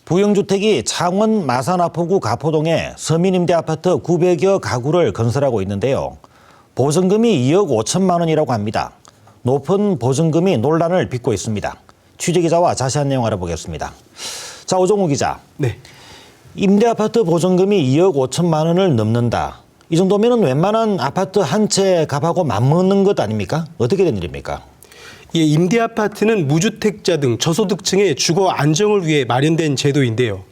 부영주택이 창원 마산아포구 가포동에 서민임대아파트 900여 가구를 건설하고 있는데요. 보증금이 2억 5천만 원이라고 합니다. 높은 보증금이 논란을 빚고 있습니다. 취재기자와 자세한 내용 알아보겠습니다. 자, 오종우 기자. 네. 임대아파트 보증금이 2억 5천만 원을 넘는다. 이 정도면 웬만한 아파트 한 채 값하고 맞먹는 것 아닙니까? 어떻게 된 일입니까? 예, 임대아파트는 무주택자 등 저소득층의 주거 안정을 위해 마련된 제도인데요.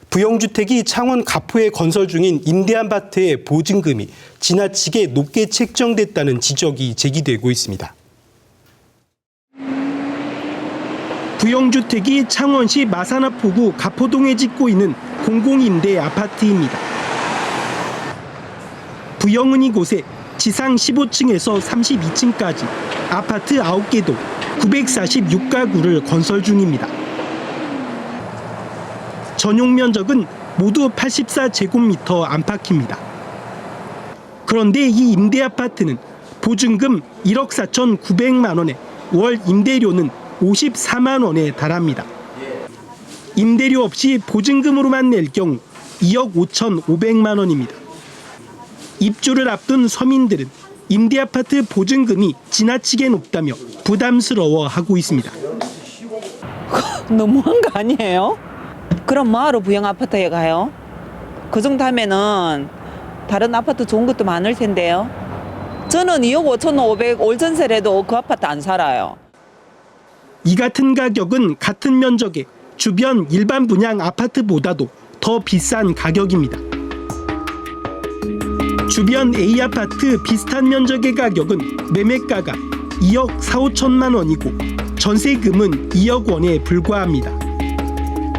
부영주택이 창원 가포에 건설 중인 임대아파트의 보증금이 지나치게 높게 책정됐다는 지적이 제기되고 있습니다. 부영주택이 창원시 마산아포구 가포동에 짓고 있는 공공임대 아파트입니다. 부영은 이곳에 지상 15층에서 32층까지 아파트 9개동 946가구를 건설 중입니다. 전용 면적은 모두 84제곱미터 안팎입니다. 그런데 이 임대아파트는 보증금 1억 4,900만 원에 월 임대료는 54만 원에 달합니다. 임대료 없이 보증금으로만 낼 경우 2억 5,500만 원입니다. 입주를 앞둔 서민들은 임대아파트 보증금이 지나치게 높다며 부담스러워하고 있습니다. 너무한 거 아니에요? 그럼 뭐하러 부영아파트에 가요? 그 정도 하면은 다른 아파트 좋은 것도 많을 텐데요. 저는 2억 5,500 올 전세라도 그 아파트 안 살아요. 이 같은 가격은 같은 면적의 주변 일반 분양 아파트보다도 더 비싼 가격입니다. 주변 A아파트 비슷한 면적의 가격은 매매가가 2억 4, 5천만 원이고 전세금은 2억 원에 불과합니다.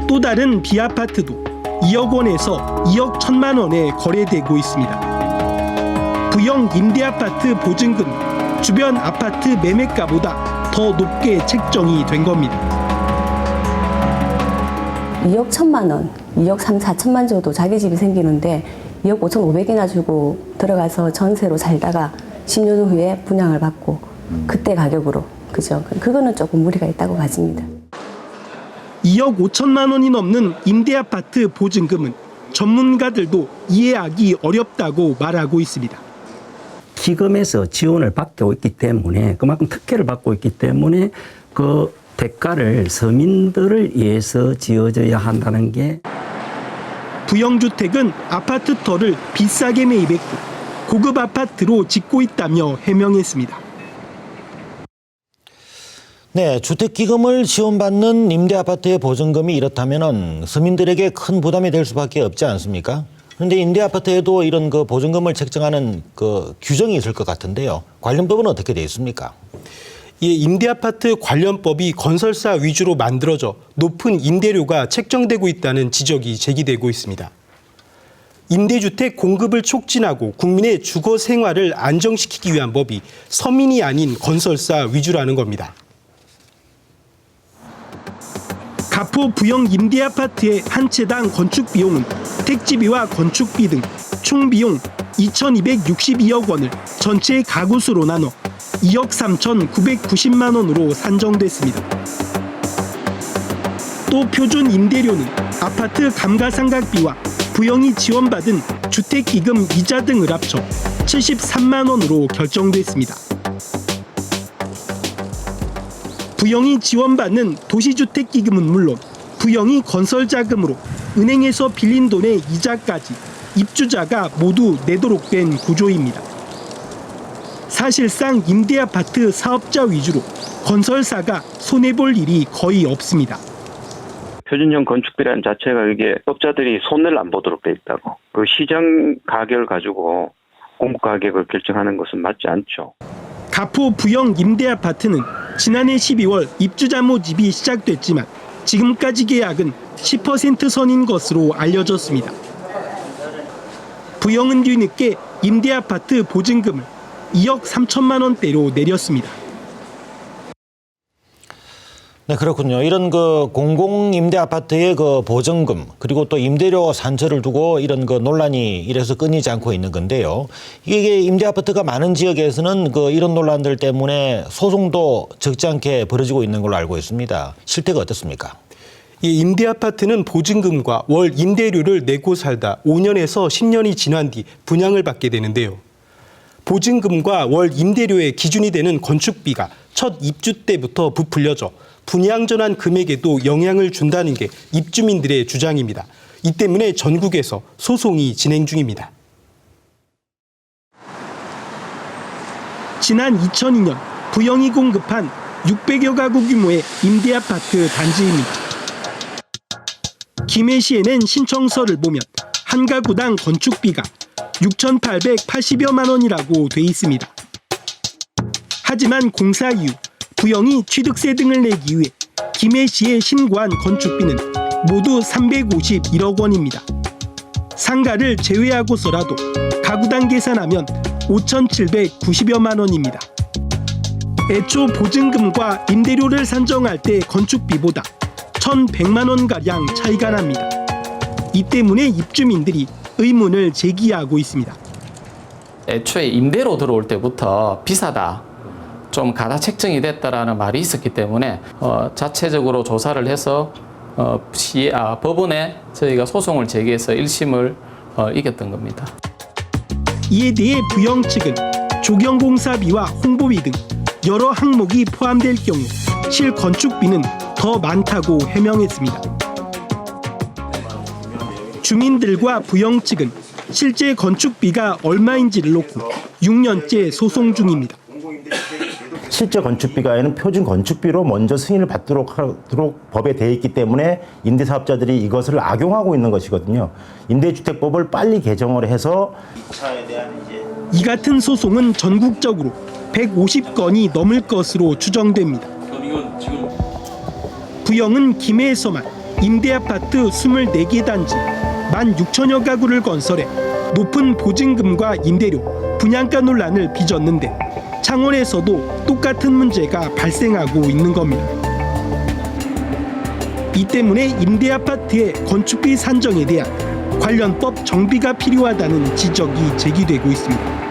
또 다른 B아파트도 2억 원에서 2억 1천만 원에 거래되고 있습니다. 부영 임대아파트 보증금이 주변 아파트 매매가보다 더 높게 책정이 된 겁니다. 2억 1천만 원, 2억 3, 4천만 정도 자기 집이 생기는데 2억 5,500이나 주고 들어가서 전세로 살다가 10년 후에 분양을 받고 그때 가격으로, 그죠? 그거는 조금 무리가 있다고 봐집니다. 2억 5천만 원이 넘는 임대아파트 보증금은 전문가들도 이해하기 어렵다고 말하고 있습니다. 기금에서 지원을 받고 있기 때문에 그만큼 특혜를 받고 있기 때문에 그 대가를 서민들을 위해서 지어져야 한다는 게 부영주택은 아파트터를 비싸게 매입했고 고급 아파트로 짓고 있다며 해명했습니다. 네, 주택기금을 지원받는 임대아파트의 보증금이 이렇다면 서민들에게 큰 부담이 될 수밖에 없지 않습니까? 그런데 임대아파트에도 이런 그 보증금을 책정하는 그 규정이 있을 것 같은데요. 관련법은 어떻게 되어 있습니까? 예, 임대아파트 관련법이 건설사 위주로 만들어져 높은 임대료가 책정되고 있다는 지적이 제기되고 있습니다. 임대주택 공급을 촉진하고 국민의 주거 생활을 안정시키기 위한 법이 서민이 아닌 건설사 위주라는 겁니다. 가포 부영 임대아파트의 한 채당 건축 비용은 택지비와 건축비 등 총 비용 2,262억 원을 전체 가구 수로 나눠 2억 3,990만 원으로 산정됐습니다. 또 표준 임대료는 아파트 감가상각비와 부영이 지원받은 주택기금 이자 등을 합쳐 73만 원으로 결정됐습니다. 부영이 지원받는 도시주택기금은 물론 부영이 건설자금으로 은행에서 빌린 돈의 이자까지 입주자가 모두 내도록 된 구조입니다. 사실상 임대아파트 사업자 위주로 건설사가 손해볼 일이 거의 없습니다. 표준형 건축비라는 자체가 이게 업자들이 손을 안 보도록 돼 있다고. 그 시장 가격을 가지고 공급 가격을 결정하는 것은 맞지 않죠. 가포 부영 임대아파트는 지난해 12월 입주자 모집이 시작됐지만 지금까지 계약은 10% 선인 것으로 알려졌습니다. 부영은 뒤늦게 임대아파트 보증금을 2억 3천만 원대로 내렸습니다. 네, 그렇군요. 이런 그 공공임대아파트의 그 보증금 그리고 또 임대료 산처를 두고 이런 그 논란이 이래서 끊이지 않고 있는 건데요. 이게 임대아파트가 많은 지역에서는 그 이런 논란들 때문에 소송도 적지 않게 벌어지고 있는 걸로 알고 있습니다. 실태가 어떻습니까? 이 임대아파트는 보증금과 월 임대료를 내고 살다 5년에서 10년이 지난 뒤 분양을 받게 되는데요. 보증금과 월 임대료의 기준이 되는 건축비가 첫 입주 때부터 부풀려져 분양 전환 금액에도 영향을 준다는 게 입주민들의 주장입니다. 이 때문에 전국에서 소송이 진행 중입니다. 지난 2002년 부영이 공급한 600여 가구 규모의 임대아파트 단지입니다. 김해시에는 신청서를 보면 한 가구당 건축비가 6,880여만 원이라고 돼 있습니다. 하지만 공사 이후 부영이 취득세 등을 내기 위해 김해시에 신고한 건축비는 모두 351억 원입니다. 상가를 제외하고서라도 가구당 계산하면 5,790여만 원입니다. 애초 보증금과 임대료를 산정할 때 건축비보다 1,100만 원가량 차이가 납니다. 이 때문에 입주민들이 의문을 제기하고 있습니다. 애초에 임대로 들어올 때부터 비싸다, 좀 가다 책정이 됐다라는 말이 있었기 때문에 자체적으로 조사를 해서 법원에 저희가 소송을 제기해서 1심을 이겼던 겁니다. 이에 대해 부영 측은 조경공사비와 홍보비 등 여러 항목이 포함될 경우 실건축비는 더 많다고 해명했습니다. 주민들과 부영 측은 실제 건축비가 얼마인지를 놓고 6년째 소송 중입니다. 실제 건축비가에는 표준 건축비로 먼저 승인을 받도록 법에 되어 있기 때문에 임대사업자들이 이것을 악용하고 있는 것이거든요. 임대주택법을 빨리 개정을 해서 이 같은 소송은 전국적으로 150건이 넘을 것으로 추정됩니다. 부영은 김해에서만 임대아파트 24개 단지 16,000여 가구를 건설해 높은 보증금과 임대료, 분양가 논란을 빚었는데 창원에서도 똑같은 문제가 발생하고 있는 겁니다. 이 때문에 임대아파트의 건축비 산정에 대한 관련 법 정비가 필요하다는 지적이 제기되고 있습니다.